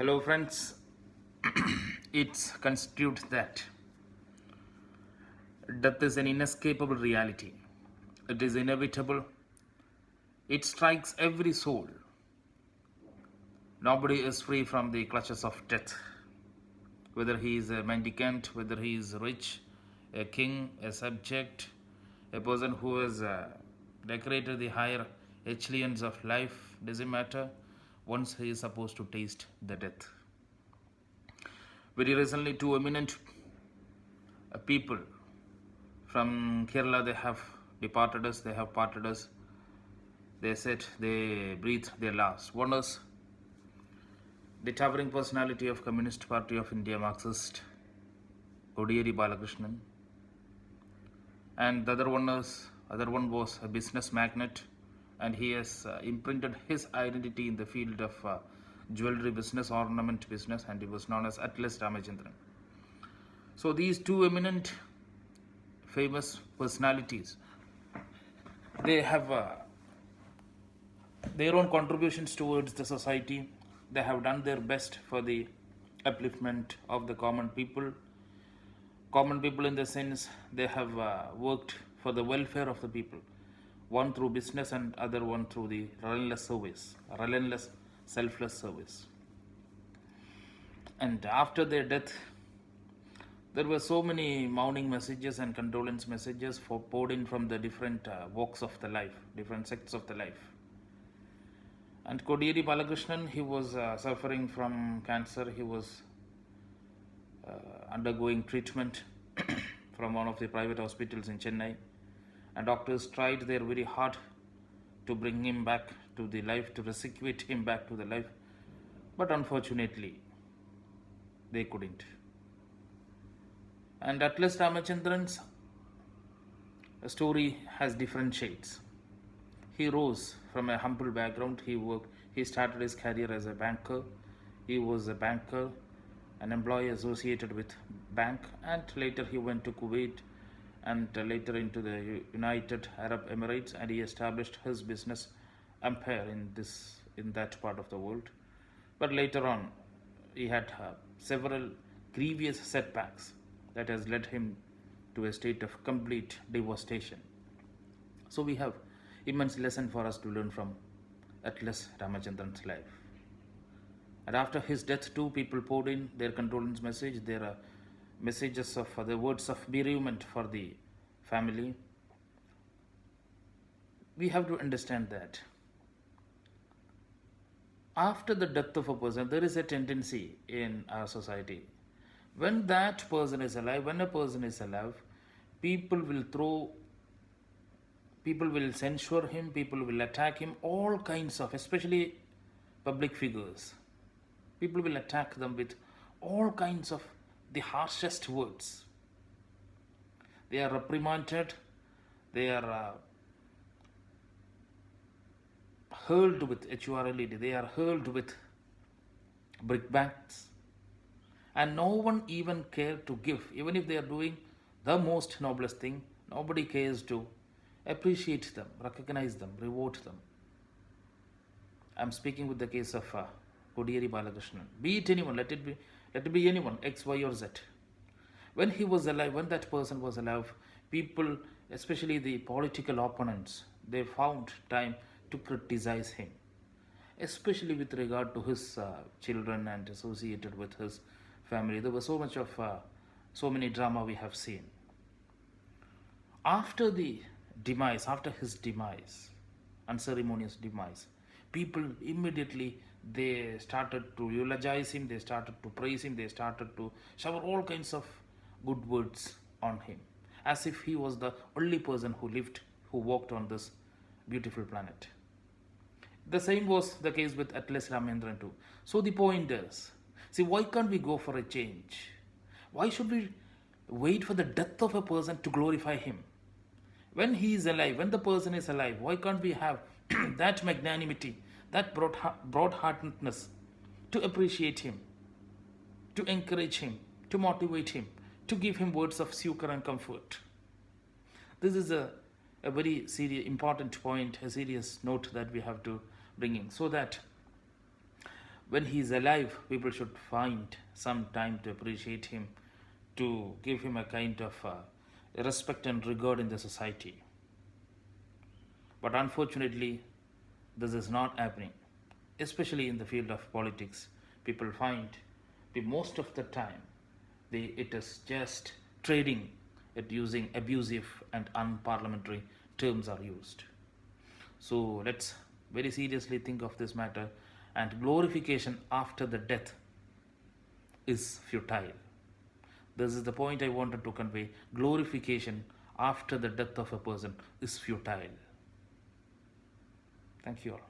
Hello, friends. It's constitutes that death is an inescapable reality. It is inevitable. It strikes every soul. Nobody is free from the clutches of death. Whether he is a mendicant, whether he is rich, a king, a subject, a person who has decorated the higher echelons of life, doesn't matter. Once he is supposed to taste the death. Very recently, two eminent people from Kerala, they have departed us, they have parted us. They said they breathed their last. One is the towering personality of Communist Party of India, Marxist, Kodiyeri Balakrishnan. And the other one was a business magnate, and he has imprinted his identity in the field of jewelry business, ornament business, and he was known as Atlas Ramachandran. So these two eminent famous personalities, they have their own contributions towards the society. They have done their best for the upliftment of the common people. Common people in the sense they have worked for the welfare of the people. One through business and other one through the relentless, selfless service. And after their death, there were so many mourning messages and condolence messages poured in from the different walks of the life, different sects of the life. And Kodiyeri Balakrishnan, he was suffering from cancer. He was undergoing treatment from one of the private hospitals in Chennai. And doctors tried their very hard to bring him back to the life, to resuscitate him back to the life. But unfortunately, they couldn't. And Atlas Ramachandran's story has different shades. He rose from a humble background. He started his career as a banker. He was a banker, an employee associated with bank, and later he went to Kuwait and later into the United Arab Emirates, and he established his business empire in that part of the world. But later on, he had several grievous setbacks that has led him to a state of complete devastation. So we have immense lesson for us to learn from Atlas Ramachandran's life. And after his death, two people poured in their condolence message. There are messages of the words of bereavement for the family. We have to understand that after the death of a person, there is a tendency in our society. When that person is alive, when a person is alive, people will censure him, people will attack him, all kinds of, especially public figures. People will attack them with all kinds of the harshest words. They are reprimanded, they are hurled with HURLED, they are hurled with brickbats, and no one even cares to give, even if they are doing the most noblest thing, nobody cares to appreciate them, recognize them, reward them. I'm speaking with the case of Kodiyeri Balakrishnan. Be it anyone, let it be anyone, X, Y, or Z. When he was alive, when that person was alive, people, especially the political opponents, they found time to criticize him, especially with regard to his children and associated with his family. There was so many drama we have seen. After his demise, unceremonious demise, people immediately they started to eulogize him, they started to praise him, they started to shower all kinds of good words on him, as if he was the only person who walked on this beautiful planet. The same was the case with Atlas Ramachandran too. So the point is, see, why can't we go for a change? Why should we wait for the death of a person to glorify him? When he is alive, when the person is alive, why can't we have that magnanimity, that broad-heartedness to appreciate him, to encourage him, to motivate him, to give him words of succor and comfort? This is a very serious, important point, a serious note that we have to bring in, so that When he is alive, people should find some time to appreciate him, to give him a kind of respect and regard in the society. But unfortunately, this is not happening, especially in the field of politics. People find most of the time it is just trading, it using abusive and unparliamentary terms are used. So let's very seriously think of this matter, and glorification after the death is futile. This is the point I wanted to convey. Glorification after the death of a person is futile. Thank you all.